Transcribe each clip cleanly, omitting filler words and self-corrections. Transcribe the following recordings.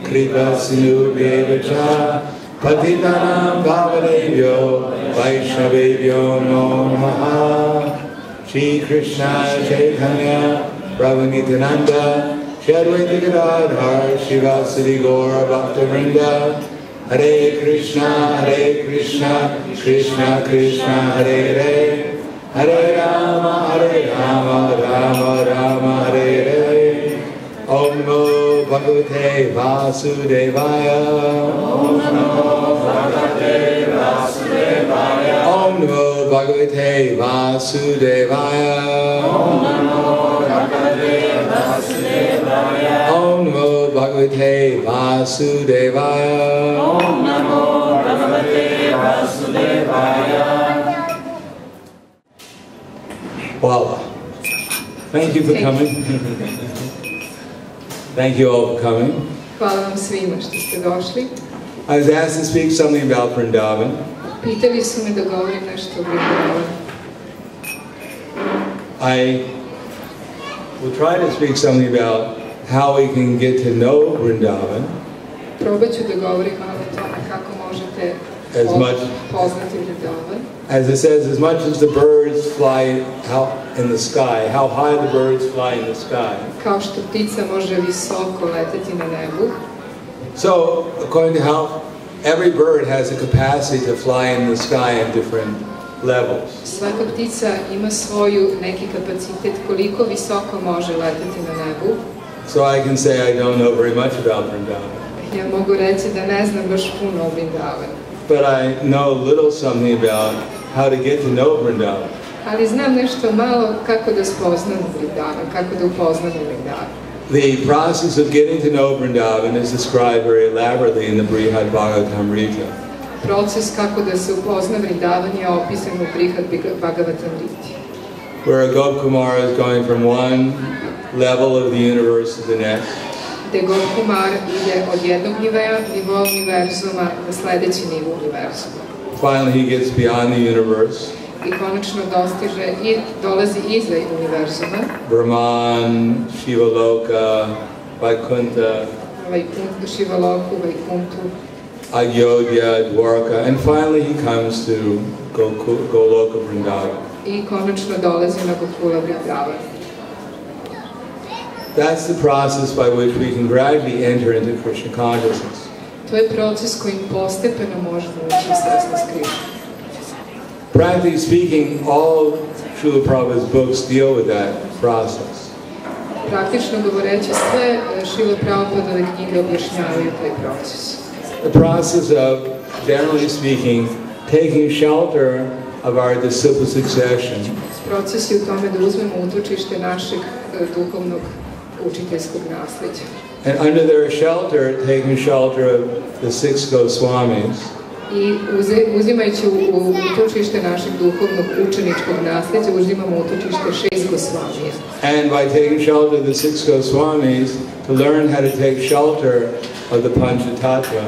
Kripasinubhyevacha Patitanam Bhavanebhyo Vaishnavebhyo Namo Namaha. Shri Krishna Chaitanya Prabhu Nityananda Shri Advaita Gadadhar Shivasadi Gaura Bhakta Vrinda. Hare Krishna Krishna Krishna Hare Hare Hare Rama Rama Rama Hare Hare. Om Namo Bhagavate Vasudevaya. Om Namo Bhagavate Vasudevaya. Om Namo Bhagavate Vasudevaya. Om Namo Bhagavate Vasudevaya. Om Namo Bhagavate Vasudevaya. Om Namo Bhagavate Vasudevaya. Voila. Thank you for coming. Thank you all for coming. Hvala vam svima što ste došli. I was asked to speak something about Vrindavan. Pitali su me da govorim nešto o Vrindavanu. I will try to speak something about how we can get to know Vrindavan. Probat ću da govorim malo o tome kako možete poznati Vrindavan. As it says, as much as the birds fly out in the sky, how high the birds fly in the sky. Kao što ptica može visoko leteti na nebu. So, according to how every bird has a capacity to fly in the sky at different levels. Svaka ptica ima svoju neki kapacitet koliko visoko može leteti na nebu. So I can say I don't know very much about Vrindavan. Ja mogu reći da ne znam baš puno o Vrindavanu. But I know a little something about how to get to know Vrindavan. Ali znam nešto malo kako da spoznam Vrindavan, kako da upoznam Vrindavan. The process of getting to know Vrindavan is described very elaborately in the Brihad Bhagavatamrita. Proces kako da se upozna Vrindavan je opisan u Brihad Bhagavatamriti. Where a Gopkumar is going from one level of the universe to the next. Gde Gopkumar ide od jednog nivoa univerzuma na sledeći nivo univerzuma. Finally he gets beyond the universe. I konačno dostiže i dolazi iza univerzuma. Brahman, Shivaloka, Vaikuntha, Shivaloku, Vaikuntu, Ayodhya, Dwarka, and finally he comes to Goloka Vrindavan. I konačno dolazi na Gokula Vrindavan. That's the process by which we can gradually enter into Krishna consciousness. To je proces kojim postepeno možemo ući u svesnost Krishna. Practically speaking, all Srila Prabhupada's books deal with that process. Praktično govoreći, sve Srila Prabhupadove knjige objašnjavaju taj proces. The process of, generally speaking, taking shelter of our disciple succession. Proces je u tome da uzmemo utočište našeg duhovnog učiteljskog nasljeđa. And under their shelter, taking shelter of the six Goswamis. I uzimajući utočište našeg duhovnog učeničkog nasljeđa, uzimamo utočište 6 Gosvamija. And by taking shelter of the six Goswamis, to learn how to take shelter of the Panchatattva.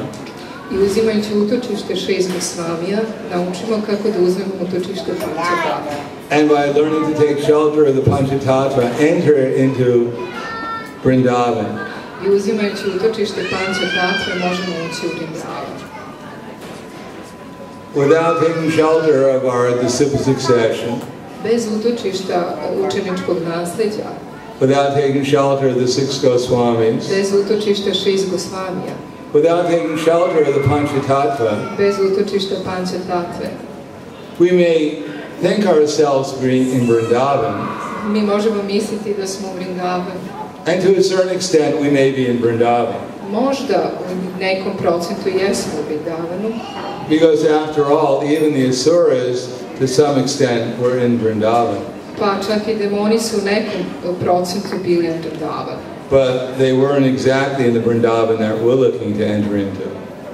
I uzimajući utočište 6 Gosvamija, naučimo kako da uzmemo utočište Panchatattva. And by learning to take shelter of the Panchatattva, enter into Vrindavan. I uzimajući utočište Panchatattva, možemo ući u Vrindavan. Without taking shelter of our disciple succession, bez utočišta učeničkog nasljeđa, without taking shelter of the six Goswamis, bez utočišta 6 Gosvamija, without taking shelter of the Panchatattva, bez utočišta Panchatattve, we may think ourselves in Vrindavan. Mi možemo misliti da smo u Vrindavanu. And to a certain extent we may be in Vrindavan. Možda u nekom procentu jesmo u Vrindavanu. Because after all, even the Asuras to some extent, were in Vrindavan. Pa čak i demoni su u nekom procentu bili u Vrindavanu. But they weren't exactly in the Vrindavan that we're looking to enter into.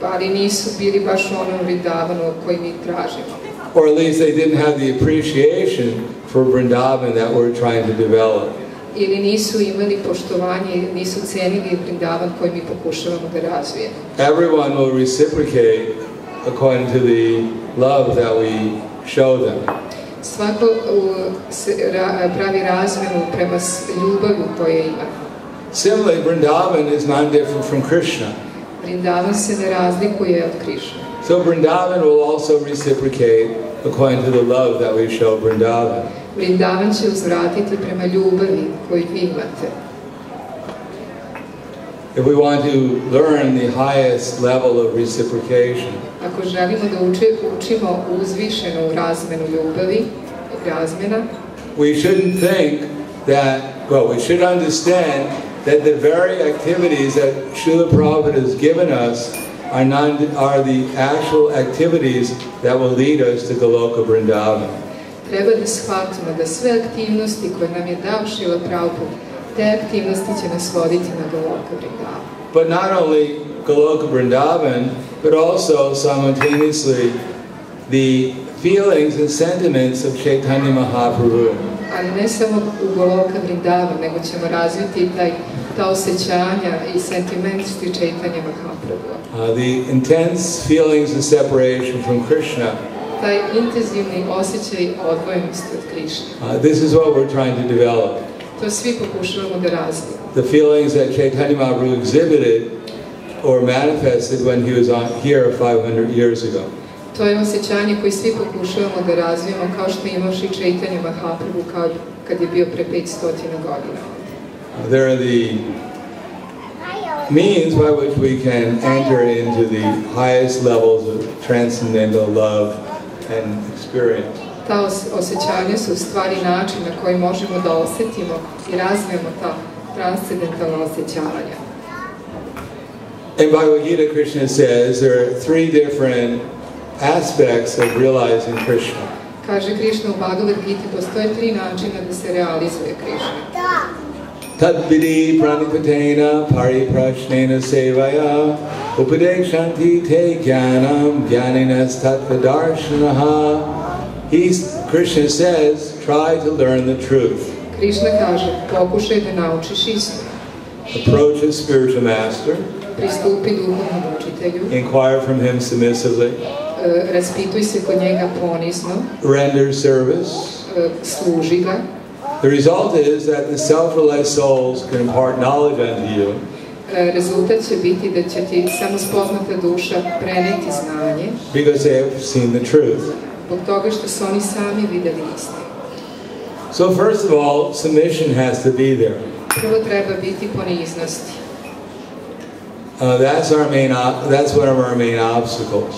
Ali nisu bili baš u onom Vrindavanu koji mi tražimo. Or at least they didn't have the appreciation for Vrindavan that we're trying to develop. Ili nisu imali poštovanje, nisu cenili Vrindavan koji mi pokušavamo da razvijemo. Everyone will reciprocate according to the love that we show them. Svako pravi razmjenu prema ljubavi koje ima. Similarly, Vrindavan is not different from Krishna. Vrindavan se ne razlikuje od Krishna. So Vrindavan will also reciprocate according to the love that we show Vrindavan. Vrindavan će uzvratiti prema ljubavi koju vi imate. If we want to learn the highest level of reciprocation, ako želimo da učimo uzvišenu razmenu ljubavi, razmjena, we shouldn't think that, well, we should understand that the very activities that Srila Prabhupada has given us are the actual activities that will lead us to Goloka Vrindavan. Treba da shvatimo da sve aktivnosti koje nam je dao Srila Prabhupada, te aktivnosti će nas voditi na Goloka Vrindavan. But not only Goloka Vrindavan, but also simultaneously the feelings and sentiments of Chaitanya Mahaprabhu. Ali ne samo u Goloka Vrindavan, nego ćemo razviti ta osjećanja i sentimenti Chaitanya Mahaprabhu. The intense feelings of separation from Krishna. Taj intenzivni osjećaj odvojenosti od Krishna. This is what we're trying to develop. To svi pokušavamo da razvijemo. The feelings that Chaitanya Mahaprabhu exhibited or manifested when he was here 500 years ago. To je osjećanje koje svi pokušavamo da razvijemo kao što imaš i Chaitanya Mahaprabhu kad je bio pre 500 godina. There are the means by which we can enter into the highest levels of transcendental love and experience. Ta osjećanja su u stvari način na koji možemo da osjetimo i razvijemo ta transcendentalna osjećanja. In Bhagavad Gita, Krishna says there are three different aspects of realizing Krishna. Kaže Krishna u Bhagavad Gita, postoje tri načina da se realizuje Krishna. Tad vidi pranipatena pariprashnena sevaya upadekshanti te jnanam jnaninas tattvadarshanaha. Krishna says, try to learn the truth. Krishna kaže, pokušaj da naučiš istinu. Approach a spiritual master. Pristupi duhovnom učitelju. Inquire from him submissively. Raspituj se kod njega ponizno. Render service. Služi ga. The result is that the self-realized souls can impart knowledge unto you. Rezultat će biti da će ti samo spoznata duša preneti znanje. Because they have seen the truth. Zbog toga što su oni sami videli istinu. So first of all, submission has to be there. Prvo treba biti poniznosti. That's one of our main obstacles.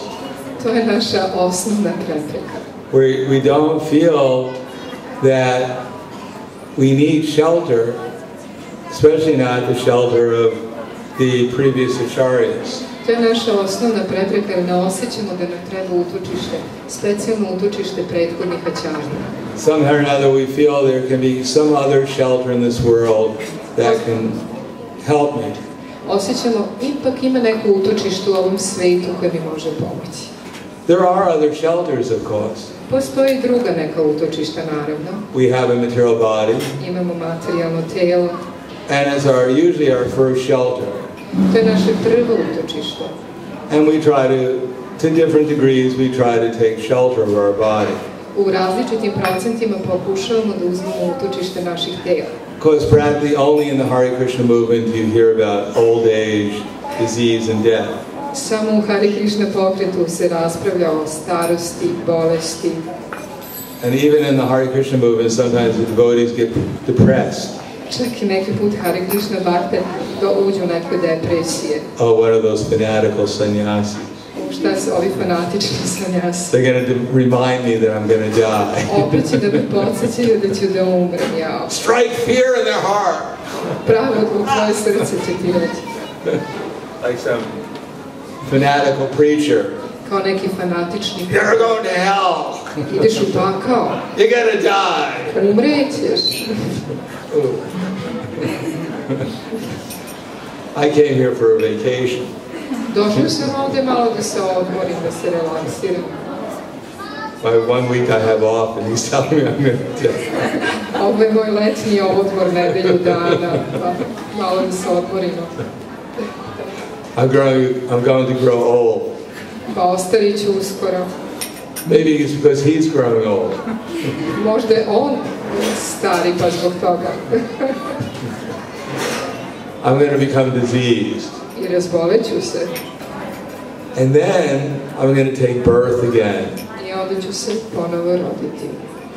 To je naša osnovna prepreka. We don't feel that we need shelter, especially not the shelter of the previous acharyas. To je naša osnovna prepreka jer ne osjećamo da nam treba utočište, specijalno utočište prethodnih ačarija. Somehow or another we feel there can be some other shelter in this world that can help me. Osjećamo, ipak ima neko utočište u ovom svetu koje mi može pomoći. There are other shelters, of course. Postoji druga neka utočišta, naravno. We have a material body. Imamo materijalno tijelo. And it's usually our first shelter. To je naše prvo utočište. And we try to different degrees, we try to take shelter of our body. U različitim procentima pokušavamo da uzmemo utočište naših tijela. Because practically only in the Hare Krishna movement you hear about old age, disease and death. Samo u Hare Krishna pokretu se raspravlja o starosti, bolesti. And even in the Hare Krishna movement, sometimes the devotees get depressed. Čak i neki put Hare Krishna bhakte uđu u neke depresije. Oh, one of those fanatical sannyasis. Šta su ovi fanatični sannyasi? They're going to remind me that I'm going to die. Opet će da me podsjećaju da ću da umrem, jao. Strike fear in their heart. Pravo u tvoje srce će ti reći. Like some fanatical preacher. Kao neki fanatični. You're going to hell. Ideš u pakao. You're gonna die. Umrećeš. I came here for a vacation. Došao sam ovdje malo da se odmorim, da se relaksiram. By 1 week I have off and he's telling me I'm going to die. Ovo je moj letnji odmor, nedelju dana, pa malo da se odmorimo. I'm going to grow old. Pa ostarit ću uskoro. Maybe it's because he's growing old. Možda je on stari pa zbog toga. I'm going to become diseased. I razboleću se. And then I'm going to take birth again. I onda ću se ponovo roditi.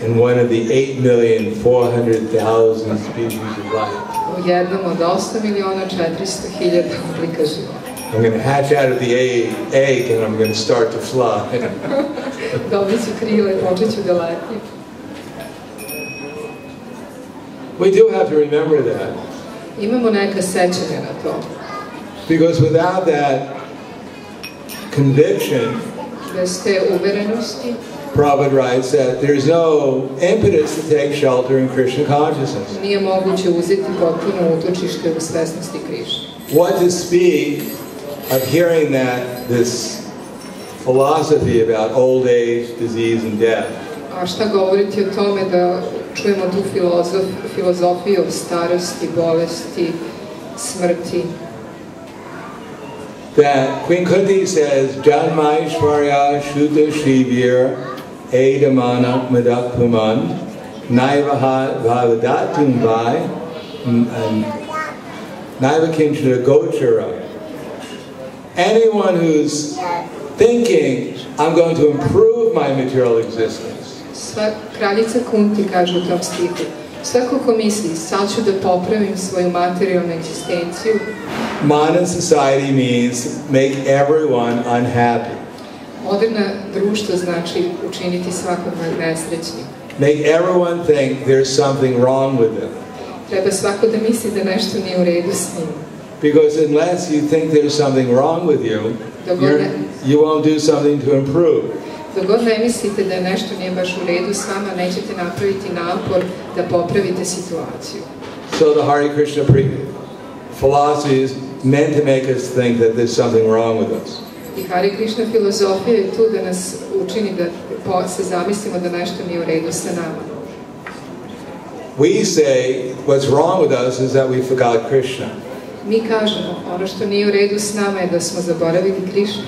In one of the 8,400,000 species of life. U jednom od 8.400.000 oblika života. I'm going to hatch out of the egg and I'm going to start to fly. Dobit ću krila i počet ću da letim. We do have to remember that. Imamo neka sećanja na to. Because without that conviction, bez te uverenosti, Prabhupada writes that there's no impetus to take shelter in Krishna consciousness. Nije moguće uzeti potpuno utočište u svesnosti Krišne. What to speak of hearing that this philosophy about old age, disease and death. A šta govoriti o tome da čujemo tu filozofiju o starosti, bolesti, smrti? That Queen Kunti says, Janmaishvarya Shuddha Shivir Edamana Madakpuman Naivaha Vavadatum Vai Naivakinchana Gochara. Anyone who's thinking, I'm going to improve my material existence. Kraljica Kunti kaže u tom stihu, svako ko misli, sad ću da popravim svoju materijalnu egzistenciju. Modern society means make everyone unhappy. Moderna društvo znači učiniti svakog nesrećnim. Make everyone think there's something wrong with them. Treba svako da misli da nešto nije u redu s njim. Because unless you think there's something wrong with you, you won't do something to improve. Dok god ne mislite da nešto nije baš u redu s vama, nećete napraviti napor da popravite situaciju. So the Hare Krishna philosophy is meant to make us think that there's something wrong with us. I Hare Krishna filozofija je tu da nas učini da se zamislimo da nešto nije u redu sa nama. We say what's wrong with us is that we forgot Krishna. Mi kažemo, ono što nije u redu s nama je da smo zaboravili Krishnu.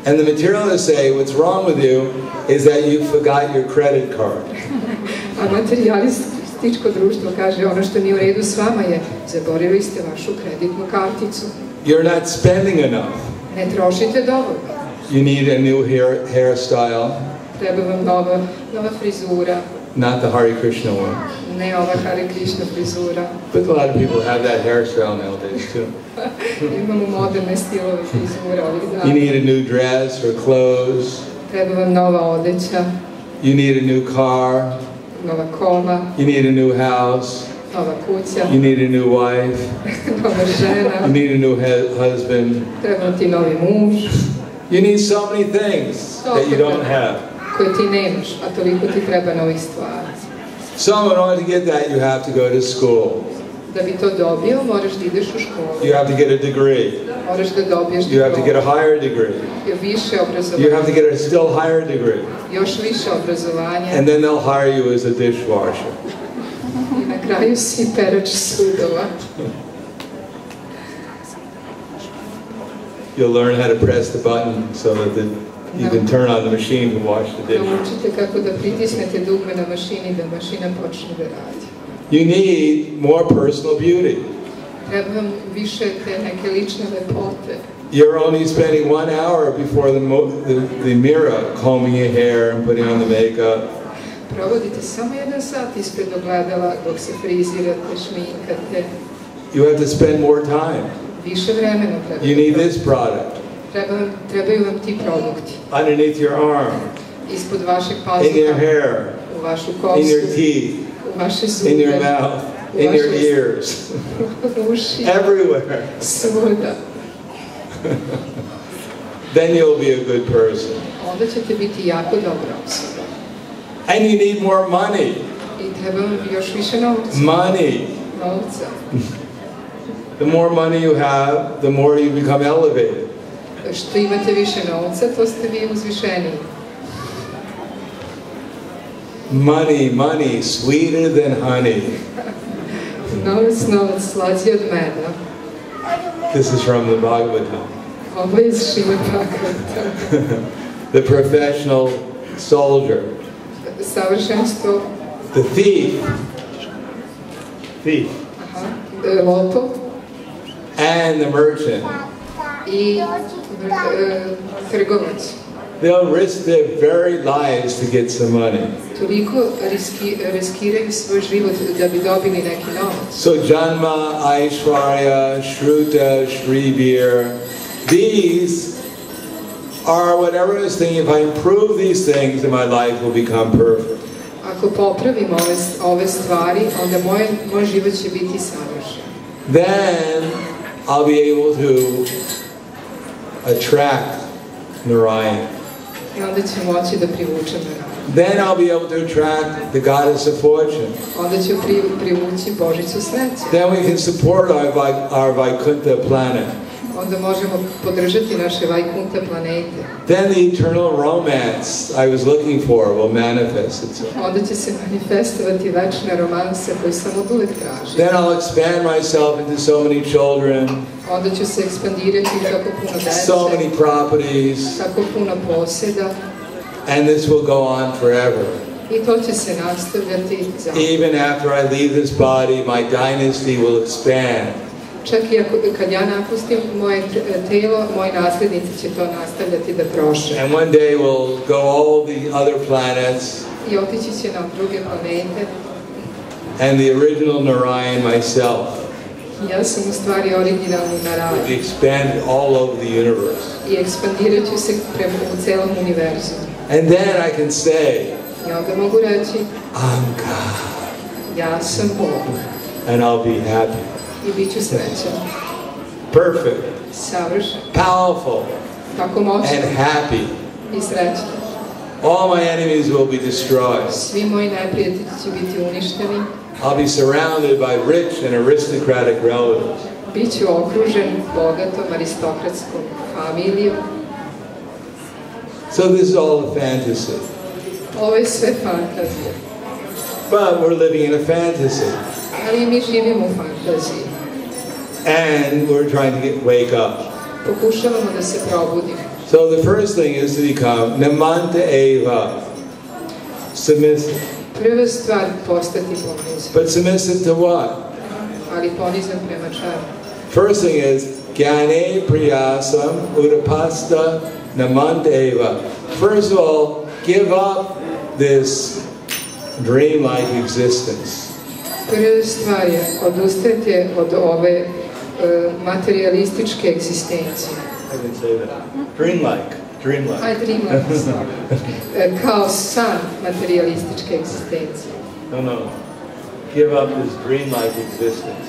And the materialists say what's wrong with you is that you forgot your credit card. A materijalističko društvo kaže, ono što nije u redu s vama je zaboravili ste vašu kreditnu karticu. You're not spending enough. Ne trošite dovoljno. You need a new hairstyle. Treba vam nova frizura. Not the Hare Krishna one. Ne ova Hare Krishna frizura. But a lot of people have that hairstyle nowadays too. Imamo moderne stilove frizura ovih dana. You need a new dress or clothes. Treba vam nova odeća. You need a new car. Nova kola. You need a new house. Nova kuća. You need a new wife. Nova žena. You need a new husband. Treba ti novi muž. You need so many things that you don't have. Koje ti nemaš, a toliko ti treba novih stvari. So in order to get that, you have to go to school. Da bi to dobio, moraš da ideš u školu. You have to get a degree. Moraš da dobiješ You have to get a higher degree. Više obrazovanja. You have to get a still higher degree. Još više obrazovanja. And then they'll hire you as a dishwasher. I na kraju si perač sudova. You'll learn how to press the button so that you can turn on the machine to wash the dishes. Naučite kako da pritisnete dugme na mašini da mašina počne da radi. You need more personal beauty. Treba vam više te neke lične lepote. You're only spending 1 hour before the mirror combing your hair and putting on the makeup. Provodite samo 1 sat ispred ogledala dok se frizirate, šminkate. You have to spend more time. Više vremena treba. You need this product. Trebaju vam ti produkti. Underneath your arm. Ispod vašeg pazuha. In your hair. U vašu kosu. In your teeth. U vaše zube. In your mouth. In your ears. Uši. Everywhere. Svuda. Then you'll be a good person. Onda ćete biti jako dobra osoba. And you need more money. I treba još više novca. Money. Novca. The more money you have, the more you become elevated. Što imate više novca, to ste vi uzvišeniji. Money, money, sweeter than honey. Novac, novac, slađi od meda. This is from the Bhagavatam. Ovo je iz Šrimad Bhagavatam. The professional soldier. Savršenstvo. The thief. Lopov. And the merchant. I trgovac. They'll risk their very lives to get some money. Toliko riskiraju svoj život da bi dobili neki novac. So Janma, Aishwarya, Shruta, Shrivir, these are whatever is thinking, if I improve these things, then my life will become perfect. Ako popravim ove stvari, onda moj život će biti savršen. Then I'll be able to attract Narayan. I onda ću moći da privučem Narayanu. Then I'll be able to attract the goddess of fortune. Onda ću privući Božicu sreće. Then we can support our Vaikuntha planet. Onda možemo podržati naše Vaikunta planete. Then the eternal romance I was looking for will manifest itself. Onda će se manifestovati večna romansa koju sam od uvek tražila. Then I'll expand myself into so many children. Onda ću se ekspandirati tako puno dece. So many properties. Tako puno posjeda. And this will go on forever. I to će se nastavljati zauvek. Even after I leave this body, my dynasty will expand. Čak i kad ja napustim moje telo, moji nasljednici će to nastavljati da prošle. And one day we'll go all the other planets. I otići će na druge planete. And the original Narayan myself. Ja sam u stvari originalni Narayan. Will be expanded all over the universe. I ekspandirat ću se u celom univerzumu. And then I can say, I onda mogu reći, I'm God. Ja sam Bog. And I'll be happy. I bit ću srećan. Perfect. Savršen. Powerful. Tako moćan. And happy. I srećan. All my enemies will be destroyed. Svi moji neprijatelji će biti uništeni. I'll be surrounded by rich and aristocratic relatives. Biću okružen bogatom aristokratskom familijom. So this is all a fantasy. Ovo je sve fantazija. But we're living in a fantasy. Ali mi živimo u fantaziji. And we're trying to wake up. Pokušavamo da se probudimo. So the first thing is to become namanta eva, submissive. Prva stvar postati ponizan. But submissive to what? Ali ponizan prema čemu? First thing is gyane priyasam udapasta namanta eva. First of all, give up this dream-like existence. Prva stvar je odustajte od ove materialističke egzistencije. I can say that. Dream-like. Dream-like. Dream-like. Kao san materialističke egzistencije. No. Give up this dream-like existence.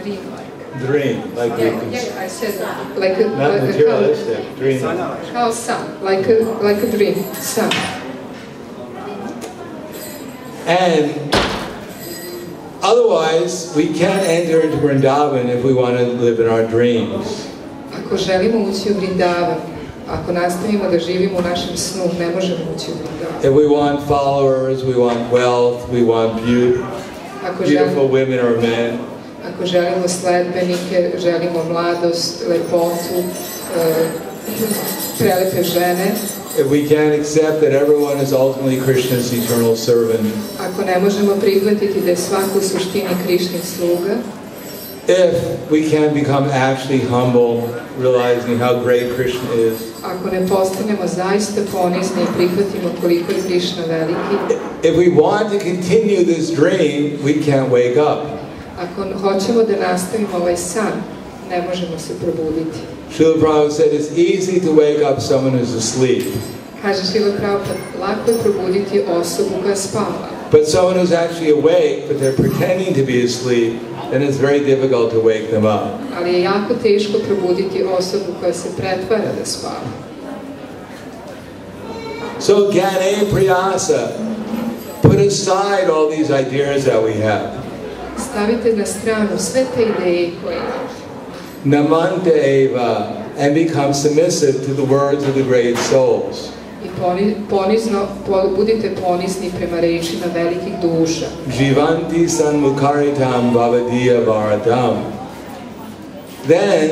Dream-like. Dream, like you can. Yeah, I said that. Like a, not materialistic. Dream. Kao san, like a dream, san. And otherwise, we can't enter into Vrindavan if we want to live in our dreams. Ako želimo ući u Vrindavan, ako nastavimo da živimo u našem snu, ne možemo ući u Vrindavan. If we want followers, we want wealth, we want beautiful women or men. Ako želimo sledbenike, želimo mladost, lepotu, prelepe žene. If we can't accept that everyone is ultimately Krishna's eternal servant. Ako ne možemo prihvatiti da je svako u suštini Krišnin sluga. If we can't become actually humble, realizing how great Krishna is. Ako ne postanemo zaista ponizni i prihvatimo koliko je Krišna veliki. If we want to continue this dream, we can't wake up. Ako hoćemo da nastavimo ovaj san, ne možemo se probuditi. Srila Prabhupada said it's easy to wake up someone who's asleep. Kaže Srila Prabhupada, lako je probuditi osobu koja spava. But someone who's actually awake, but they're pretending to be asleep, then it's very difficult to wake them up. Ali je jako teško probuditi osobu koja se pretvara da spava. So Gyane Priyasa, put aside all these ideas that we have. Stavite na stranu sve te ideje koje imate. Namante eva, and become submissive to the words of the great souls. I budite ponizni prema rečima velikih duša. Jivanti sanmukaritam bhavadiya bharadam. Then,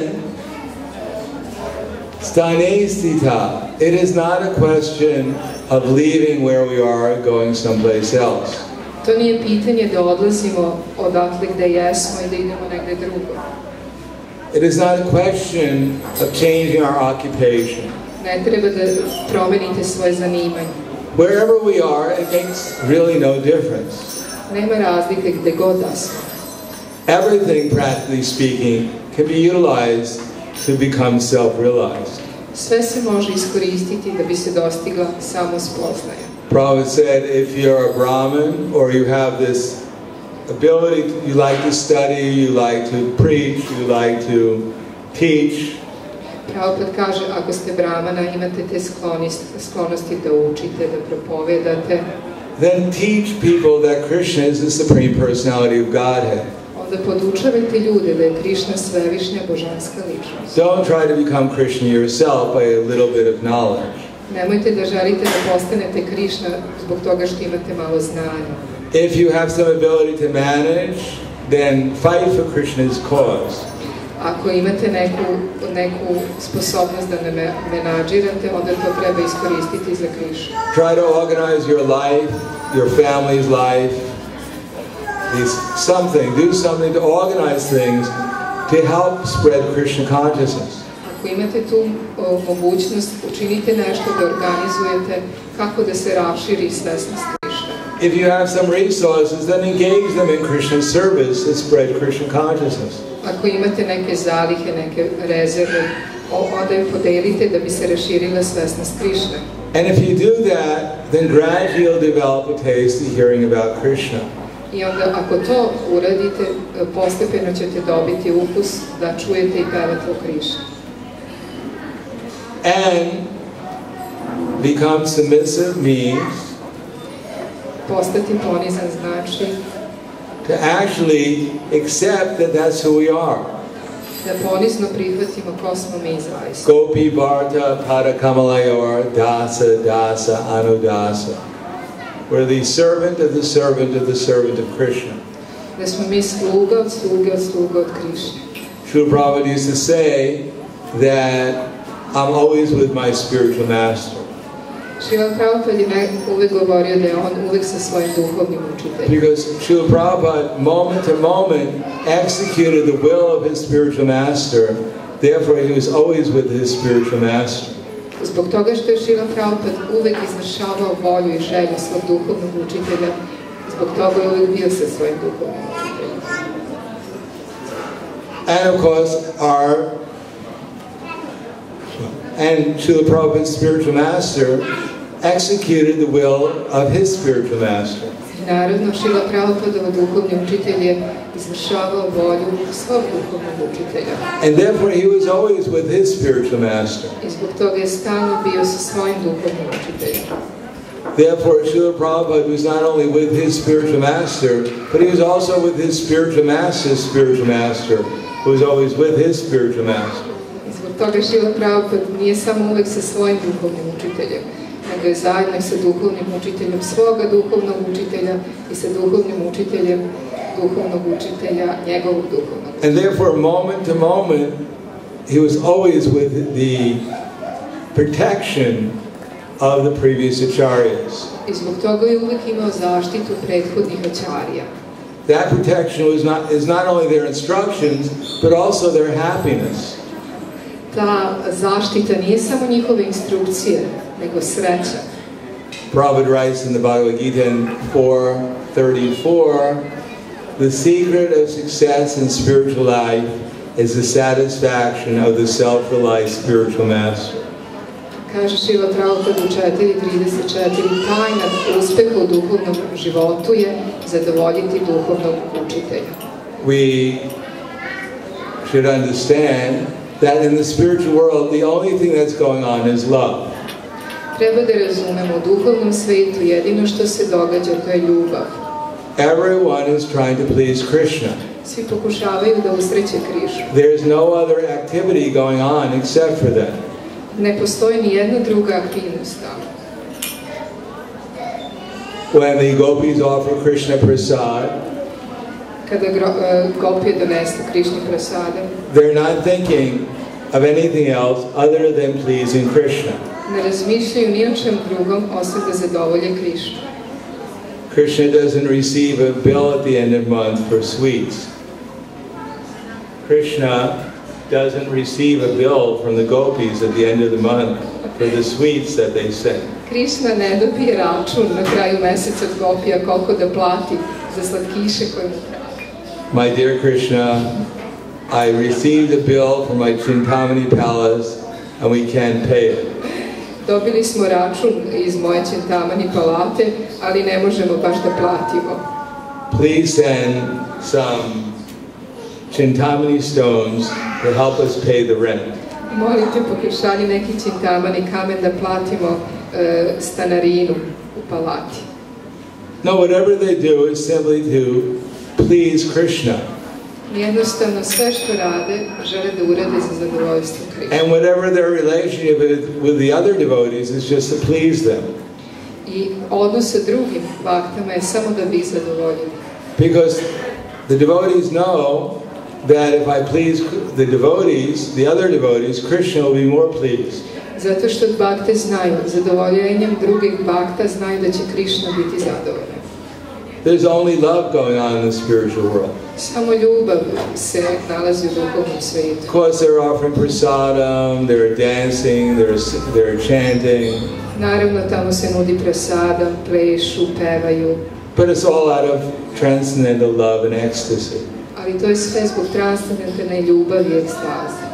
stane stita, it is not a question of leaving where we are, going someplace else. To nije pitanje da odlazimo odatle gde jesmo i da idemo negde drugo. It is not a question of changing our occupation. Ne treba da promenite svoje zanimanje. Wherever we are, it makes really no difference. Nema razlike gde god da smo. Everything, practically speaking, can be utilized to become self-realized. Sve se može iskoristiti da bi se dostigla samospoznaja. Prabhupada said, if you're a Brahmin or you have this ability, you like to study, you like to preach, you like to teach. Prabhupada kaže, ako ste Brahmana, imate te sklonosti da učite, da propovedate. Then teach people that Krishna is the Supreme Personality of Godhead. Onda podučavajte ljude da je Krishna svevišnja božanska ličnost. Don't try to become Krishna yourself by a little bit of knowledge. Nemojte da želite da postanete Krishna zbog toga što imate malo znanja. If you have some ability to manage, then fight for Krishna's cause. Ako imate neku sposobnost da menadžirate, onda to treba iskoristiti za Krishnu. Try to organize your life, your family's life, do something to organize things to help spread Krishna consciousness. Ako imate tu mogućnost, učinite nešto da organizujete kako da se raširi svesnost Krishna. If you have some resources, then engage them in Krishna's service and spread Krishna consciousness. Ako imate neke zalihe, neke rezerve, onda je podelite da bi se raširila svesnost Krishna. And if you do that, then gradually you'll develop a taste of hearing about Krishna. I onda ako to uradite, postepeno ćete dobiti ukus da čujete i pevate o Krishni. And become submissive means postati ponizan znači to actually accept that that's who we are. Da ponizno prihvatimo ko smo mi zaista. Gopi Bharta Padakamalayar Dasa Dasa Anudasa. We're the servant of the servant of the servant of Krishna. Da smo mi sluga od sluge od sluga od Krishna. Srila Prabhupada used to say that I'm always with my spiritual master. Srila Prabhupada je uvek govorio da je on uvek sa svojim duhovnim učiteljem. Because Srila Prabhupada, moment to moment, executed the will of his spiritual master. Therefore, he was always with his spiritual master. Zbog toga što je Srila Prabhupada uvek izvršavao volju i želju svog duhovnog učitelja, zbog toga je uvek bio sa svojim duhovnim učiteljem. And of course, Srila Prabhupada's spiritual master executed the will of his spiritual master. Naravno, Srila Prabhupadov duhovni učitelj je izvršavao volju svog duhovnog učitelja. And therefore he was always with his spiritual master. I zbog toga je stalno bio sa svojim duhovnim učiteljem. Therefore, Srila Prabhupada was not only with his spiritual master, but he was also with his spiritual master, who was always with his spiritual master. I zbog toga Srila Prabhupada nije samo uvek sa svojim duhovnim učiteljem, nego je zajedno sa duhovnim učiteljem svoga duhovnog učitelja i sa duhovnim učiteljem duhovnog učitelja njegovog duhovnog učitelja. And therefore, moment to moment, he was always with the protection of the previous acharyas. I zbog toga je uvek imao zaštitu prethodnih acharya. That protection is not only their instructions, but also their happiness. Ta zaštita nije samo njihove instrukcije, nego sreća. Prabhupada writes in the Bhagavad Gita in 4:34, the secret of success in spiritual life is the satisfaction of the self-realized spiritual master. Kaže Srila Prabhupada u 4:34, tajna uspeha u duhovnom životu je zadovoljiti duhovnog učitelja. We should understand that in the spiritual world, the only thing that's going on is love. Treba da razumemo u duhovnom svetu jedino što se događa, to je ljubav. Everyone is trying to please Krishna. Svi pokušavaju da usreće Krišnu. There is no other activity going on except for that. Ne postoji ni jedna druga aktivnost tamo. When the gopis offer Krishna prasad, Kada gopije donesu Krišni prasada, they're not thinking of anything else other than pleasing Krishna. ne razmišljaju ni o čem drugom osim da zadovolje Krišnu. Krishna doesn't receive a bill at the end of the month for sweets. Krishna doesn't receive a bill from the gopis at the end of the month for the sweets that they send. Krišna ne dobije račun na kraju meseca od gopija koliko da plati za slatkiše koje mu pravi. My dear Krishna, I received a bill from my Chintamani palace and we can't pay it. Dobili smo račun iz moje Chintamani palate, ali ne možemo baš da platimo. Please send some Chintamani stones to help us pay the rent. Molite, pokušali neki Chintamani kamen da platimo stanarinu u palati. No, whatever they do is simply to please Krishna. Jednostavno sve što rade, žele da urade za zadovoljstvo Krišne. And whatever their relationship with the other devotees is just to please them. I odnos sa drugim baktama je samo da bi zadovoljili. Because the devotees know that if I please the devotees, the other devotees, Krishna will be more pleased. Zato što bakte znaju, zadovoljenjem drugih bakta znaju da će Krišna biti zadovoljan. There's only love going on in the spiritual world. Samo ljubav se nalazi u duhovnom svijetu. Of course, they're offering prasadam, they're dancing, they're chanting. Naravno, tamo se nudi prasadam, plešu, pevaju. But it's all out of transcendental love and ecstasy. Ali to je sve zbog transcendentalne ljubavi i ekstaze.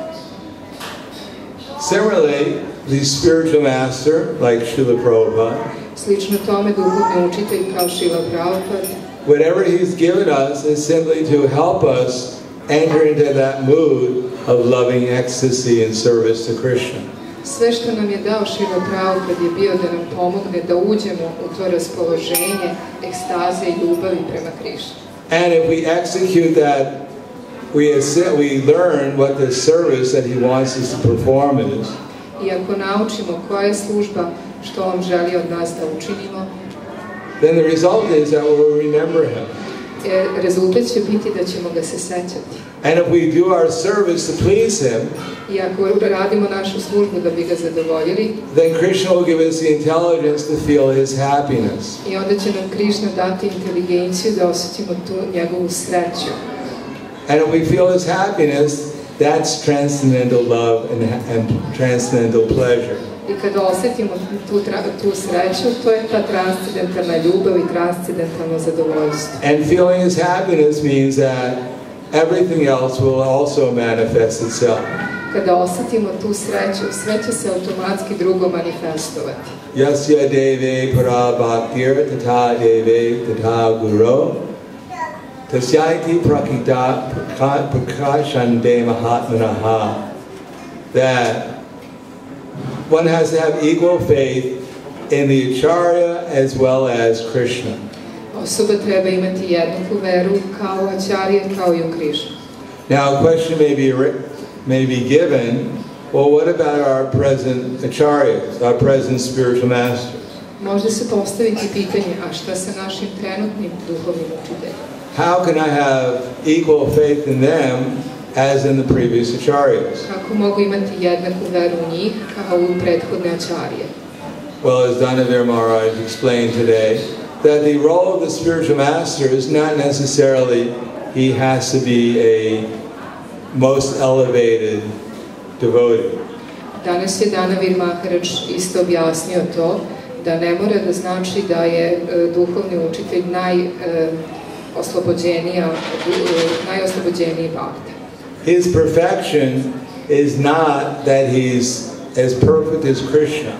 Similarly, the spiritual master, like Srila Prabhupada, Slično tome, duhovni učitelj kao Šrila Prabhupada, whatever he's given us is simply to help us enter into that mood of loving ecstasy and service to Krishna. sve što nam je dao Šrila Prabhupada je bio da nam pomogne da uđemo u to raspoloženje, ekstaze i ljubavi prema Krišni. And if we execute that, we learn what the service that he wants us to perform is. I ako naučimo koja je služba, što on želi od nas da učinimo, then the result is that we'll remember him. Rezultat će biti da ćemo ga se sećati. And if we do our service to please him, I ako radimo našu službu da bi ga zadovoljili, then Krishna will give us the intelligence to feel his happiness. I onda će nam Krišna dati inteligenciju da osjetimo tu njegovu sreću. And if we feel his happiness, that's transcendental love and transcendental pleasure. I kada osjetimo tu sreću, to je ta transcendentalna ljubav i transcendentalno zadovoljstvo. And feeling his happiness means that everything else will also manifest itself. Kada osjetimo tu sreću, sve će se automatski drugo manifestovati. Yasya deve para bhaktir tata deve tata guru tasyati prakita prakashande mahatmanaha. That one has to have equal faith in the acharya as well as Krishna. Osoba treba imati jednaku veru kao acharya, kao i u Krišnu. Now a question may be given, well, what about our present acharyas, our present spiritual masters? Može se postaviti pitanje, a šta sa našim trenutnim duhovnim učiteljima? How can I have equal faith in them as in the previous acharyas? Kako mogu imati jednaku veru u njih kao u prethodne acharye? Well, as Danavir Maharaj explained today, that the role of the spiritual master is not necessarily he has to be a most elevated devotee. Danas je Danavir Maharaj isto objasnio to, da ne mora da znači da je duhovni učitelj najoslobođeniji bhakta. His perfection is not that he's as perfect as Krishna.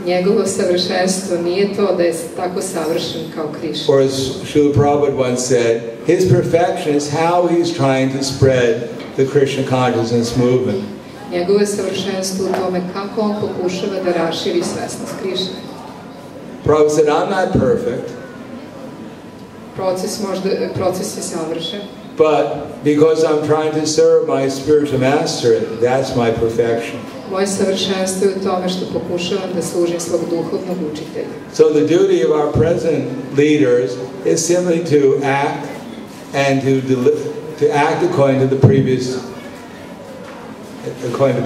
Njegovo savršenstvo nije to da je tako savršen kao Krišna. Or as Srila Prabhupada once said, his perfection is how he's trying to spread the Krishna consciousness movement. Njegovo je savršenstvo u tome kako on pokušava da raširi svesnost Krišne. Prabhupada said, I'm not perfect. Proces je savršen. But because I'm trying to serve my spiritual master, that's my perfection. Moje savršenstvo je u tome što pokušavam da služim svog duhovnog učitelja. So the duty of our present leaders is simply to act and to act according to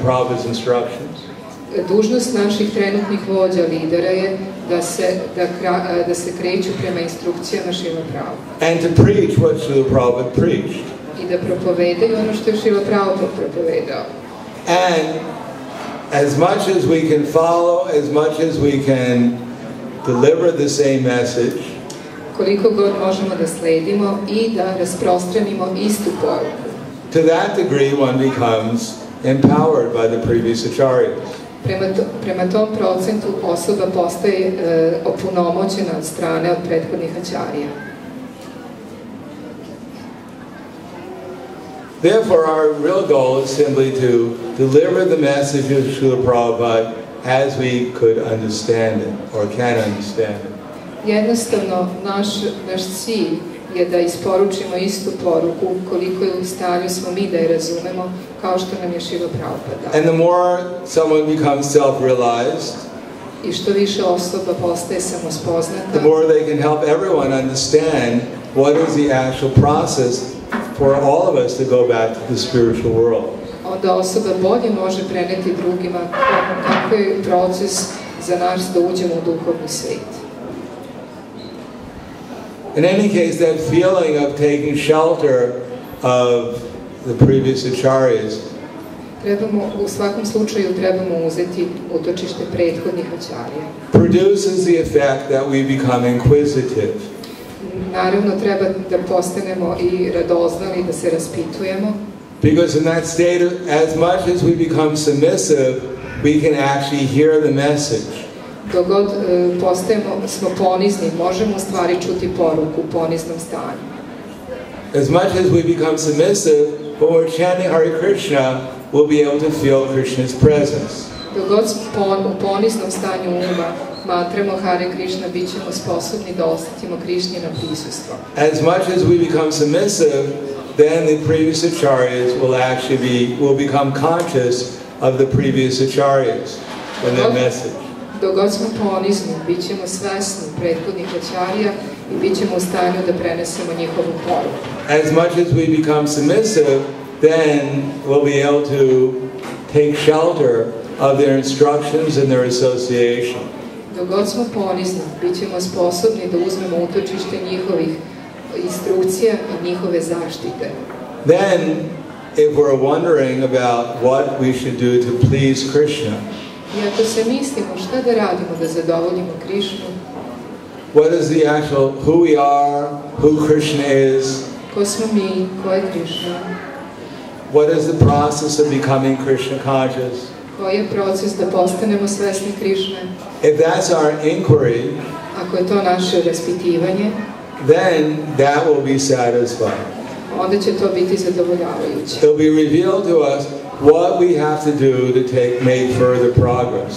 Prabhupada's instructions. Dužnost naših trenutnih vođa lidera je da se kreću prema instrukcijama Šrila Prabhupada. And to preach what Srila Prabhupada preached. I da propovedaju ono što je Šrila Prabhupada propovedao. And as much as we can follow, as much as we can deliver the same message, koliko god možemo da sledimo i da rasprostranimo istu poruku. To that degree one becomes empowered by the previous acharyas. Prema tom procentu osoba postaje opunomoćena od strane od prethodnih ačarija. Therefore, our real goal is simply to deliver the message of Srila Prabhupada as we could understand it, or can understand it. Jednostavno, naš cilj je da isporučimo istu poruku koliko je u stanju smo mi da je razumemo, kao što nam je Srila Prabhupada. And the more someone becomes self-realized, i što više osoba postaje samospoznata, the more they can help everyone understand what is the actual process for all of us to go back to the spiritual world. Onda osoba bolje može preneti drugima kakav je proces za nas da uđemo u duhovni svijet. In any case, that feeling of taking shelter of the previous acharyas, u svakom slučaju trebamo uzeti utočište prethodnih ačarija. Produces the effect that we become inquisitive. Naravno treba da postanemo i radoznali, da se raspitujemo. Because in that state, as much as we become submissive, we can actually hear the message. Dok god smo ponizni, možemo u stvari čuti poruku u poniznom stanju. As much as we become submissive, when we're chanting Hare Krishna, we'll be able to feel Krishna's presence. Dok god u poniznom stanju uma mantramo Hare Krishna, bit ćemo sposobni da osjetimo Krishnino prisustvo. As much as we become submissive, then the previous acharyas will become conscious of the previous acharyas and their message. Dok god smo ponizni, bit ćemo svesni prethodnih ačarija i bit ćemo u stanju da prenesemo njihovu poruku. As much as we become submissive, then we'll be able to take shelter of their instructions and their association. Dok god smo ponizni, bit ćemo sposobni da uzmemo utočište njihovih instrukcija i njihove zaštite. Then, if we're wondering about what we should do to please Krishna, i ako se mislimo šta da radimo da zadovoljimo Krišnu, what is the actual who we are, who Krishna is, ko smo mi, ko je Krišna, what is the process of becoming Krishna conscious, koji je proces da postanemo svesni Krišne, if that's our inquiry, ako je to naše raspitivanje, then that will be satisfied. Onda će to biti zadovoljavajuće. It will be revealed to us what we have to do to make further progress.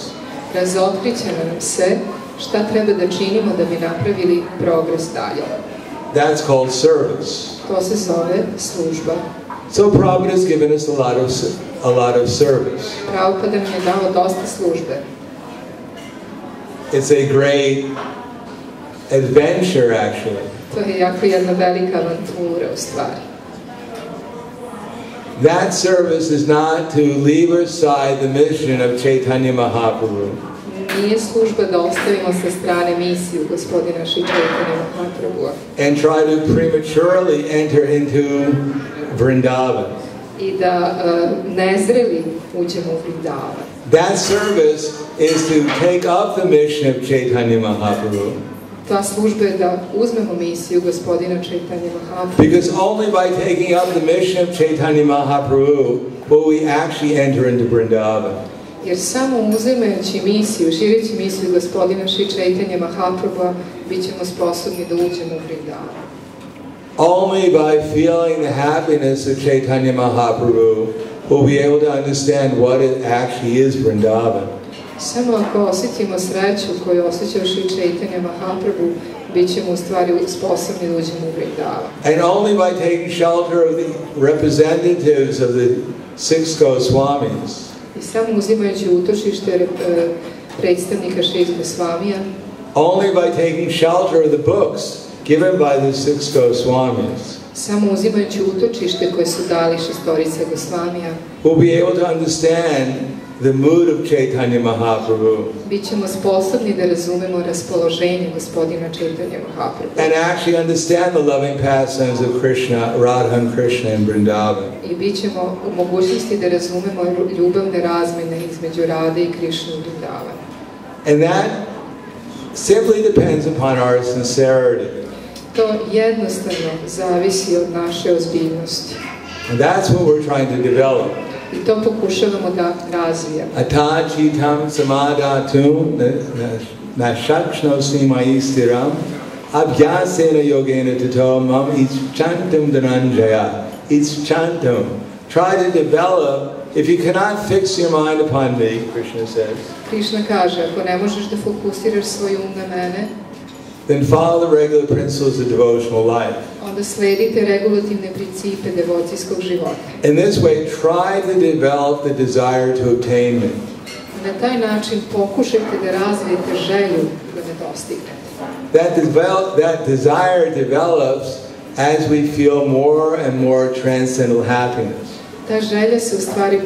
Razotkriće nam se šta treba da činimo da bi napravili progres dalje. That's called service. To se zove služba. So Prabhupada has given us a lot of service. Prabhupada nam je dao dosta službe. It's a great adventure, actually. To je jako jedna velika avantura u stvari. That service is not to leave aside the mission of Chaitanya Mahaprabhu. Nije služba da ostavimo sa strane misiju gospodina Šri Chaitanya Mahaprabhu. And try to prematurely enter into Vrindavan. I da nezreli uđemo u Vrindavan. That service is to take up the mission of Chaitanya Mahaprabhu. Ta služba je da uzmemo misiju gospodina Chaitanya Mahaprabhu. Because only by taking up the mission of Chaitanya Mahaprabhu will we actually enter into Vrindavan. Jer samo uzimajući misiju, šireći misiju gospodina Šri Chaitanya Mahaprabhu, bit ćemo sposobni da uđemo u Vrindavan. Only by feeling the happiness of Chaitanya Mahaprabhu we'll be able to understand what it actually is Vrindavan. Samo ako osjetimo sreću koju osjećao Šri Chaitanya Mahaprabhu, bit ćemo u stvari sposobni da uđemo u Vrindavan. And only by taking shelter of the representatives of the six Goswamis, I samo uzimajući utočište predstavnika šest Gosvamija, only by taking shelter of the books given by the six Goswamis, samo uzimajući utočište koje su dali šestorica Gosvamija, we'll be able to understand the mood of Chaitanya Mahaprabhu bit ćemo sposobni da razumemo raspoloženje gospodina Chaitanya Mahaprabhu and actually understand the loving pastimes of Krishna, Radha and Krishna in Vrindavan. i bit ćemo u mogućnosti da razumemo ljubavne razmjene između Rade i Krišne u Vrindavanu. And that simply depends upon our sincerity. To jednostavno zavisi od naše ozbiljnosti. And that's what we're trying to develop. I to pokušavamo da razvijamo. Atachitam samadatum nashakshnosi maistiram abhyasena yogena tato mam ischantam dhananjaya. Ischantam. Try to develop. If you cannot fix your mind upon me, Krishna says, Krishna kaže, ako ne možeš da fokusiraš svoj um na mene, then follow the regular principles of devotional life. onda sledite regulativne principe devocijskog života. In this way, try to develop the desire to obtain me. Na taj način pokušajte da razvijete želju da me dostignete. That desire develops as we feel more and more transcendental happiness. Ta želja se u stvari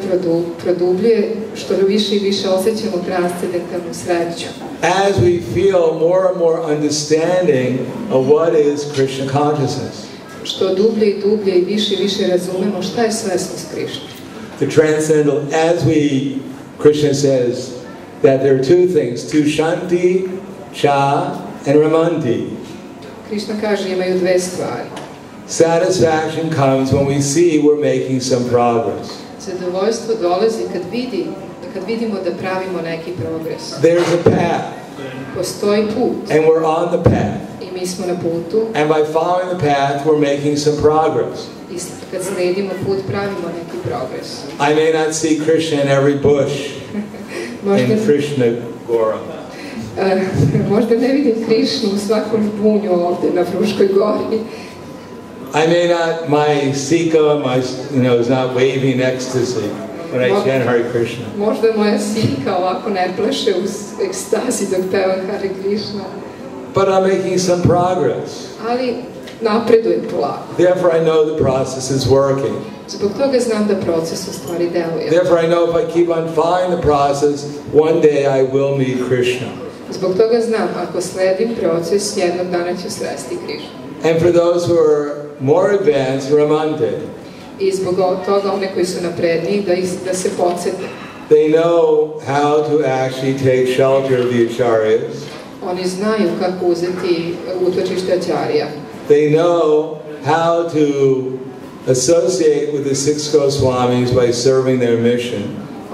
produbljuje što više i više osjećamo transcendentalnu sreću. As we feel more and more understanding of what is Krishna consciousness. Što dublje i dublje i više razumemo šta je svesnost Krišne. The transcendental, as we, Krishna says that there are two things, Tushanti, Cha, and Ramanti. Krišna kaže imaju dve stvari. Satisfaction comes when we see we're making some progress. Zadovoljstvo dolazi kad vidimo da pravimo neki progres. There's a path. Postoji put. And we're on the path. I mi smo na putu. And by following the path, we're making some progress. I kad sledimo put, pravimo neki progres. I may not see Krishna in every bush in Fruska Gora. Možda ne vidim Krišnu u svakom žbunju ovdje na Fruškoj gori. I may not, my sika, is not waving ecstasy when I chant Hare Krishna. Možda moja sika ovako ne pleše u ekstazi dok pevam Hare Krishna. But I'm making some progress. Ali napredujem polako. Therefore I know the process is working. Zbog toga znam da proces u stvari deluje. Therefore I know if I keep on following the process, one day I will meet Krishna. Zbog toga znam, ako sledim proces, jednog dana ću sresti Krišnu. And for those who are more advanced, Ramante. I zbog toga one koji su napredniji, da se podsete. They know how to actually take shelter of the acharyas. Oni znaju kako uzeti utočište ačarija. They know how to associate with the six Goswamis by serving their mission.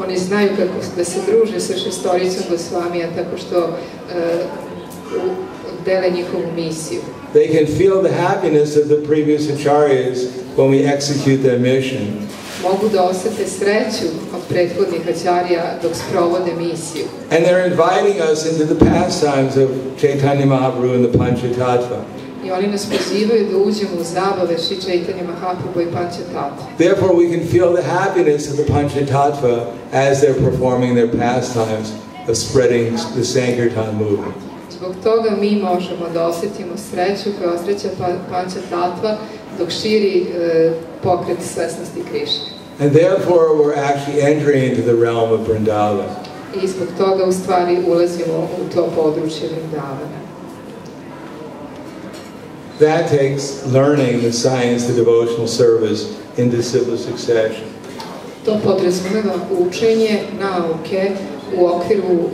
Oni znaju kako da se druže sa šestoricom Gosvamija tako što dele njihovu misiju. They can feel the happiness of the previous acharyas when we execute their mission. Mogu da osjete sreću od prethodnih ačarija dok sprovode misiju. And they're inviting us into the pastimes of Chaitanya Mahaprabhu and the Panchatattva. I oni nas pozivaju da uđemo u zabave Šri Chaitanya Mahaprabhu i Panchatattva. Therefore we can feel the happiness of the Panchatattva as they're performing their pastimes of spreading the Sankirtan movement. Zbog toga mi možemo da osjetimo sreću koja osjeća Panchatattva dok širi pokret svesnosti Krišne. And therefore we're actually entering into the realm of Vrindavan. I zbog toga u stvari ulazimo u to područje Vrindavana. That takes learning the science of devotional service in disciple succession. To podrazumeva učenje nauke u okviru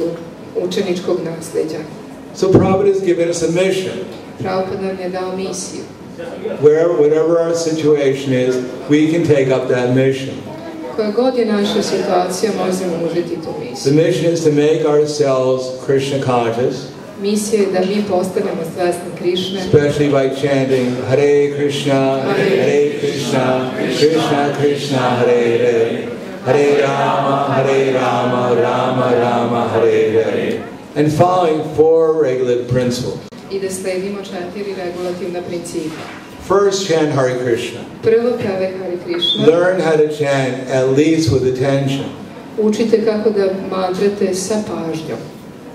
učeničkog nasleđa. So Prabhupada has given us a mission. Prabhupada nam je dao misiju. Whatever our situation is, we can take up that mission. Koja god je naša situacija, možemo uzeti tu misiju. The mission is to make ourselves Krishna conscious. Misija je da mi postanemo svesni Krišne. Especially by chanting Hare Krishna, Hare Krishna, Krishna Krishna, Hare Hare, Hare Rama, Rama Rama, Hare Hare. And following 4 regulative principles. I da sledimo 4 regulativna principa. First, chant Hare Krishna. Prvo peve Hare Krishna. Learn how to chant at least with attention. Učite kako da mantrate sa pažnjom.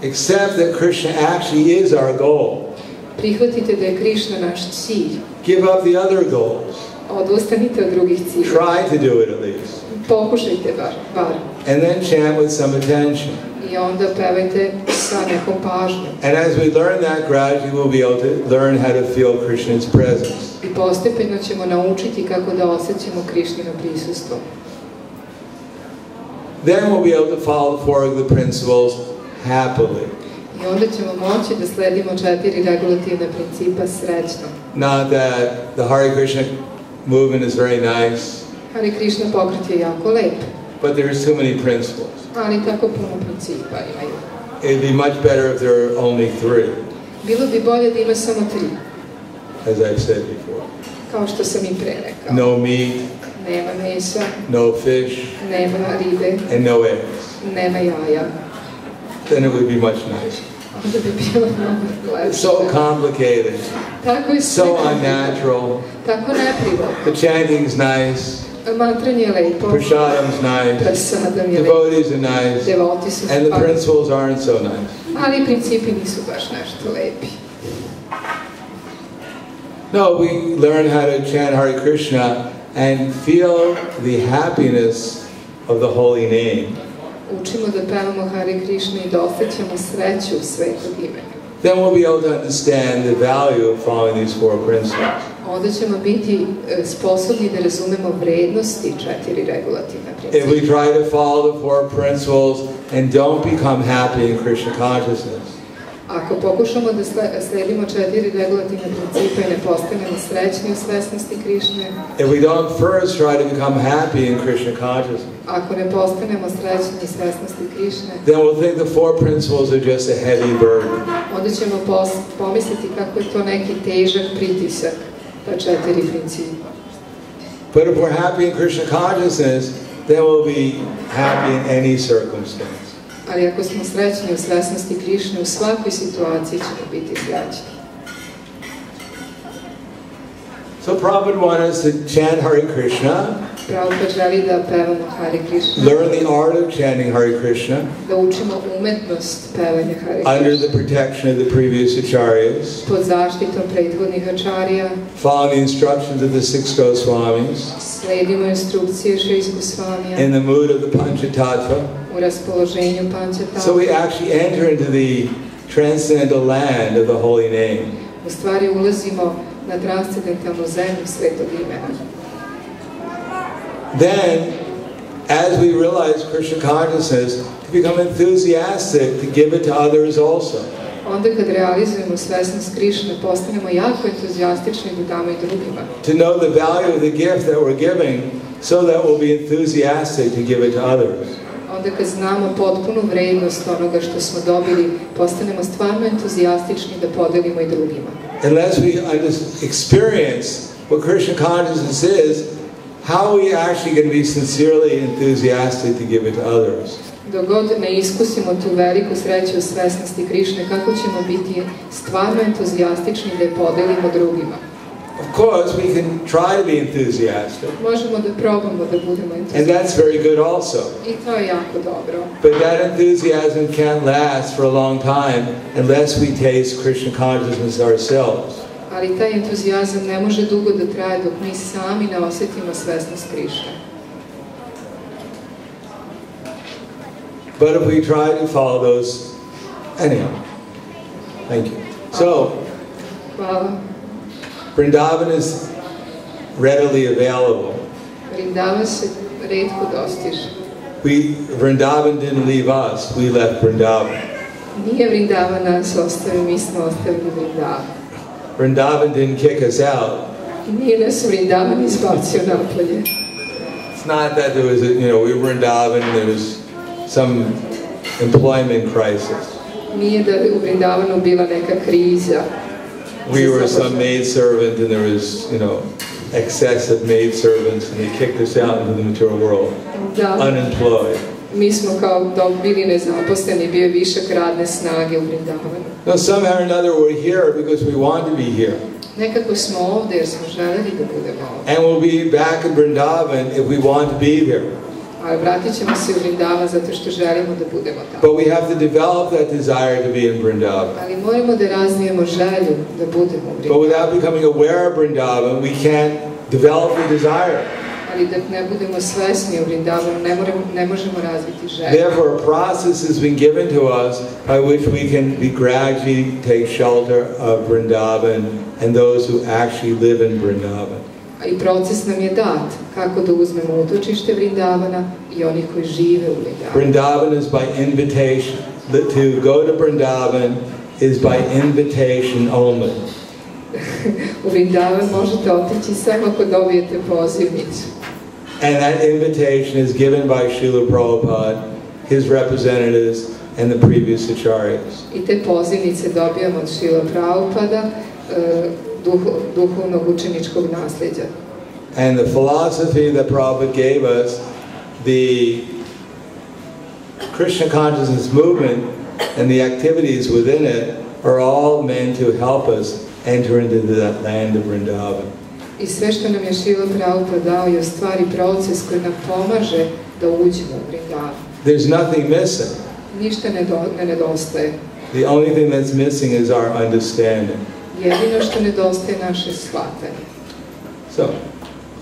Accept that Krishna actually is our goal. Prihvatite da je Krishna naš cilj. Give up the other goals. Odustanite od drugih ciljeva. Try to do it at least. Pokušajte bar. And then chant with some attention. I onda pevajte sa nekom pažnjom. And as we learn that, gradually we'll be able to learn how to feel Krishna's presence. I postepeno ćemo naučiti kako da osjećamo Krishnino prisustvo. Then we'll be able to follow the 4 regulative principles happily. I onda ćemo moći da sledimo 4 regulativna principa srećno. Not that the Hare Krishna movement is very nice. Hare Krishna pokret je jako lep. But there's too many principles. Ali tako puno principa imaju. It'd be much better if there were only 3. Bilo bi bolje da ima samo 3. As I've said before. Kao što sam i pre rekao. No meat. Nema mesa. No fish. Nema ribe. And no eggs. Nema jaja. Then it would be much nicer. Onda bi bilo mnogo lepše. So complicated. Tako je so unnatural. Tako neprirodno. The chanting's nice. Mantranje je lepo. Prasadam's nice. Prasadam je lepo. Devotees are nice. Devoti su and the principles aren't so nice. Ali principi nisu baš nešto lepi. No, we learn how to chant Hare Krishna and feel the happiness of the holy name. Učimo da pevamo Hare Krishna i da osjećamo sreću svetog imena. Then we'll be able to understand the value of following these 4 principles. Onda ćemo biti sposobni da razumemo vrednosti 4 regulativna principa. If we try to follow the 4 principles and don't become happy in Krishna consciousness, ako pokušamo da sledimo 4 regulativna principa i ne postanemo srećni u svesnosti Krišne, if we don't first try to become happy in Krishna consciousness, ako ne postanemo srećni u svesnosti Krišne, then we'll think the 4 principles are just a heavy burden. Onda ćemo pomisliti kako je to neki težak pritisak, ta 4 principa. But if we're happy in Krishna consciousness, then we'll be happy in any circumstance. Ali ako smo srećni u svesnosti Krišne, u svakoj situaciji ćemo biti srećni. So Prabhupada wants us to chant Hare Krishna, Prabhupada želi da pevamo Hare Krishna, learn the art of chanting Hare Krishna, da učimo umetnost pevanja Hare Krishna, under the protection of the previous acharyas, pod zaštitom prethodnih ačarija, following the instructions of the 6 Goswamis, sledimo instrukcije 6 Gosvamija, in the mood of the Panchatattva. U raspoloženju Panchatattva. So we actually enter into the transcendental land of the holy name. U stvari ulazimo na transcendentalnu zemlju svetog imena. Then, as we realize Krishna consciousness, to become enthusiastic to give it to others also. Onda kad realizujemo svesnost Krišne, postanemo jako entuzijastični da damo i drugima. To know the value of the gift that we're giving, so that we'll be enthusiastic to give it to others. Onda kad znamo potpunu vrednost onoga što smo dobili, postanemo stvarno entuzijastični da podelimo i drugima. Unless we experience what Krishna consciousness is, how are we actually going to be sincerely enthusiastic to give it to others? Dok god ne iskusimo tu veliku sreću u svesnosti Krišne, kako ćemo biti stvarno entuzijastični da je podelimo drugima? Of course, we can try to be enthusiastic. Možemo da probamo da budemo And entuzijastični. that's very good also. I to je jako dobro. But that enthusiasm can't last for a long time unless we taste Krishna consciousness ourselves. Ali taj entuzijazam ne može dugo da traje dok mi sami ne osjetimo svesnost Krišne. But if we try to follow those, anyhow, thank you. So, Hvala. Vrindavan is readily available. Vrindavan se retko dostiže. Vrindavan didn't leave us, we left Vrindavan. Nije Vrindavan nas ostavio, mi smo ostavili Vrindavan. Vrindavan didn't kick us out. Nije nas Vrindavan izbacio napolje. It's not that there was, we were in Vrindavan, there was some employment crisis. Nije da u Vrindavanu bila neka kriza. We were some maid servant and there was, excessive maidservants and they kicked us out into the material world, unemployed. Mi smo kao dok bili nezaposleni, bio je višak radne snage u Vrindavanu. Now somehow or another we're here because we want to be here. Nekako smo ovdje jer smo željeli da budemo ovdje. And we'll be back in Vrindavan if we want to be there. A vratit ćemo se u Vrindavan zato što želimo da budemo tamo. But we have to develop that desire to be in Vrindavan. Ali moramo da razvijemo želju da budemo u Vrindavanu. But without becoming aware of Vrindavan, we can't develop the desire. Ali dok ne budemo svesni u Vrindavanu, ne možemo razviti želju. Therefore, a process has been given to us by which we can gradually take shelter of Vrindavan and those who actually live in Vrindavan. I proces nam je dat kako da uzmemo utočište Vrindavana i onih koji žive u Vrindavanu. Vrindavan is by invitation. To go to Vrindavan is by invitation only. U Vrindavan možete otići samo ako dobijete pozivnicu. And that invitation is given by Srila Prabhupada, his representatives, and the previous acharyas. I te pozivnice dobijamo od Srila Prabhupada, duhovnog učeničkog nasljeđa. And the philosophy that Prabhupada gave us, the Krishna consciousness movement and the activities within it are all meant to help us enter into that land of Vrindavan. I sve što nam je Srila Prabhupada dao je u stvari proces koji nam pomaže da uđemo u Vrindavan. There's nothing missing. Ništa ne nedostaje. The only thing that's missing is our understanding. Jedino što nedostaje naše shvatanje. So,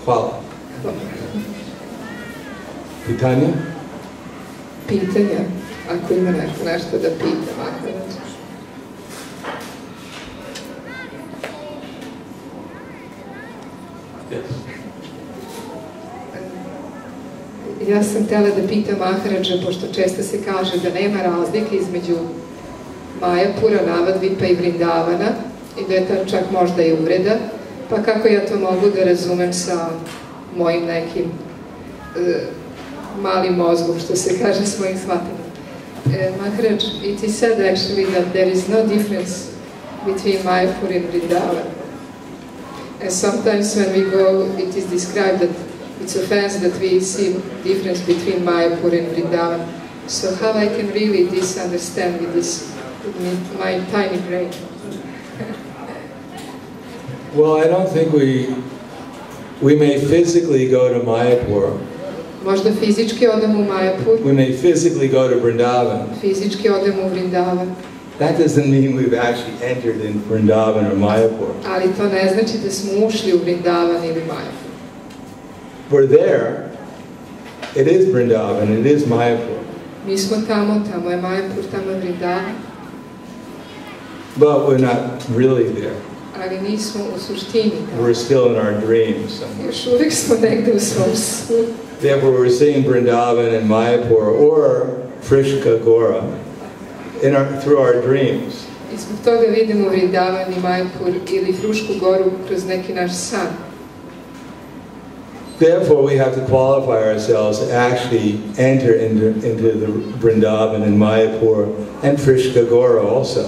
hvala. Pitanja? Pitanja? Ako ima neko nešto da pita, Maharaj. Ja sam htjela da pitam Maharađa, pošto često se kaže da nema razlike između Majapura, Navadvipa i Vrindavana i da je to čak možda i uvreda, pa kako ja to mogu da razumem sa mojim nekim malim mozgom, što se kaže, s mojim shvatanjem. Maharaj, it is said actually that there is no difference between Mayapur and Vrindavan. And sometimes when we go, it is described that it's offense that we see difference between Mayapur and Vrindavan. So how I can really understand with my tiny brain? Well, I don't think we may physically go to Mayapur. Možda fizički odemo u Mayapur. We may physically go to Vrindavan. Fizički odemo u Vrindavan. That doesn't mean we've actually entered in Vrindavan or Mayapur. Ali to ne znači da smo ušli u Vrindavan ili Mayapur. We're there. It is Vrindavan. It is Mayapur. Mi smo tamo je Mayapur, tamo je Vrindavan. But we're not really there. Ali nismo u suštini tamo. We're still in our dreams somewhere. Još uvijek smo negde u svom snu. Therefore, we're seeing Vrindavan and Mayapur or Fruska Gora through our dreams. I zbog toga vidimo Vrindavan i Mayapur ili Frušku Goru kroz neki naš san. Therefore, we have to qualify ourselves to actually enter into the Vrindavan and Mayapur and Fruska Gora also.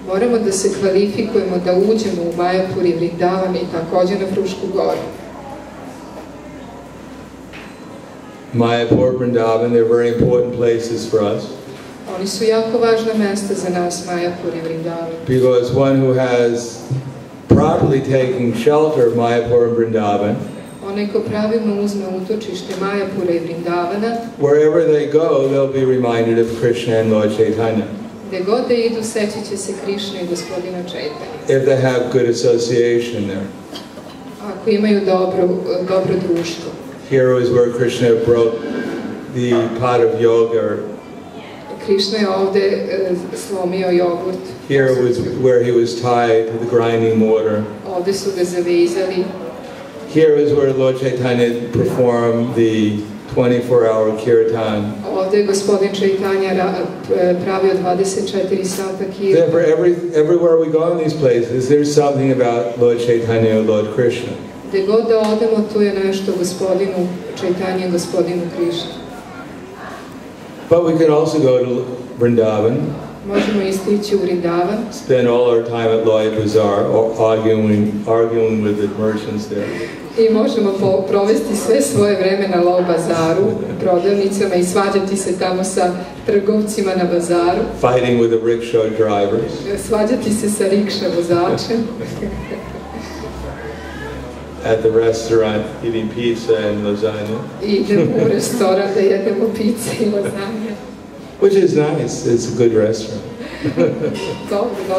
Moramo da se kvalifikujemo da uđemo u Mayapur i Vrindavan i također na Frušku Goru. Mayapur, Vrindavan, they're very important places for us. Oni su jako važna mesta za nas, Mayapur i Vrindavan. Because one who has properly taken shelter of Mayapur and Vrindavan, onaj ko pravilno uzme utočište Mayapura i Vrindavana, wherever they go, they'll be reminded of Krishna and Lord Chaitanya. Gde god da idu, sećat će se Krišne i gospodina Chaitanya. If they have good association there. Ako imaju dobro društvo. Here is where Krishna broke the pot of yogurt. Krishna je ovde slomio jogurt. Here was where he was tied to the grinding mortar. Ovde su ga zavezali. Here is where Lord Chaitanya performed the 24-hour kirtan. Ovde je gospodin Chaitanya pravio 24 sata kirtan. Therefore, everywhere we go in these places, there's something about Lord Chaitanya or Lord Krishna. Gde god da odemo, tu je nešto gospodinu Chaitanya i gospodinu Krishna. But we could also go to Vrindavan. Možemo ići u Vrindavan. Spend all our time at Lloyd Bazaar arguing with the merchants there. I možemo provesti sve svoje vreme na Lao bazaru, prodavnicama i svađati se tamo sa trgovcima na bazaru. Fighting with the rickshaw drivers. Svađati se sa rikša vozačem. At the restaurant eating pizza and lasagna. I idemo u restoran da jedemo pizza i lasagna. Which is nice. It's a good restaurant.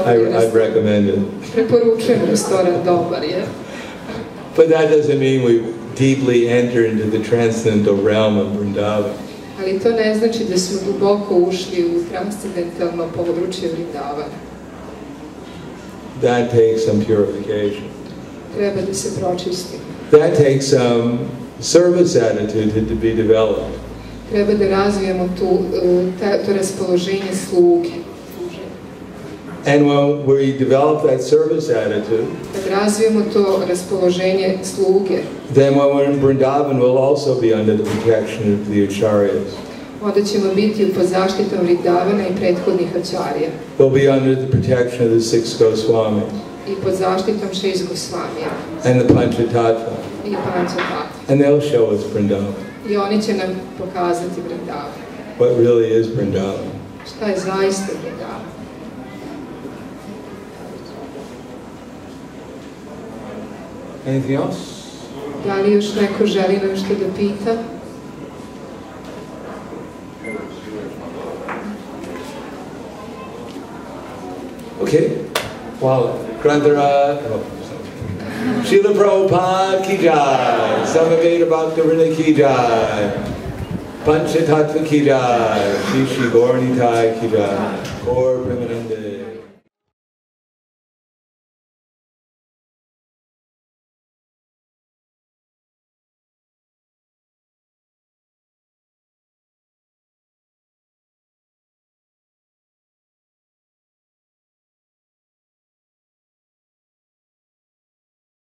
I'd recommend it. Preporučujem restoran, dobar je. But that doesn't mean we deeply enter into the transcendental realm of Vrindavan. Ali to ne znači da smo duboko ušli u transcendentalno područje Vrindavana. That takes some purification. Treba da se pročistimo. That takes some service attitude to be developed. Treba da razvijemo to raspoloženje sluge. And when we develop that service attitude, kad razvijemo to raspoloženje sluge, then when we're in Vrindavan, we'll also be under the protection of the acharyas. Onda ćemo biti pod zaštitom Vrindavana i prethodnih ačarija. We'll be under the protection of the six Goswamis. I pod zaštitom 6 Gosvamija. And the Panchatattva. I Panchatattva. And they'll show us Vrindavan. I oni će nam pokazati Vrindavan. What really is Vrindavan. Šta je zaista Vrindavan? Anything else? Da li još neko želi nešto da pita? Okay. Wow. Grandhara. Srila Prabhupada ki jai. Samaveda Bhaktivinoda ki jai. Panchatattva ki jai. Shri Shri Gaura Nitai ki jai. Gaur Premanande.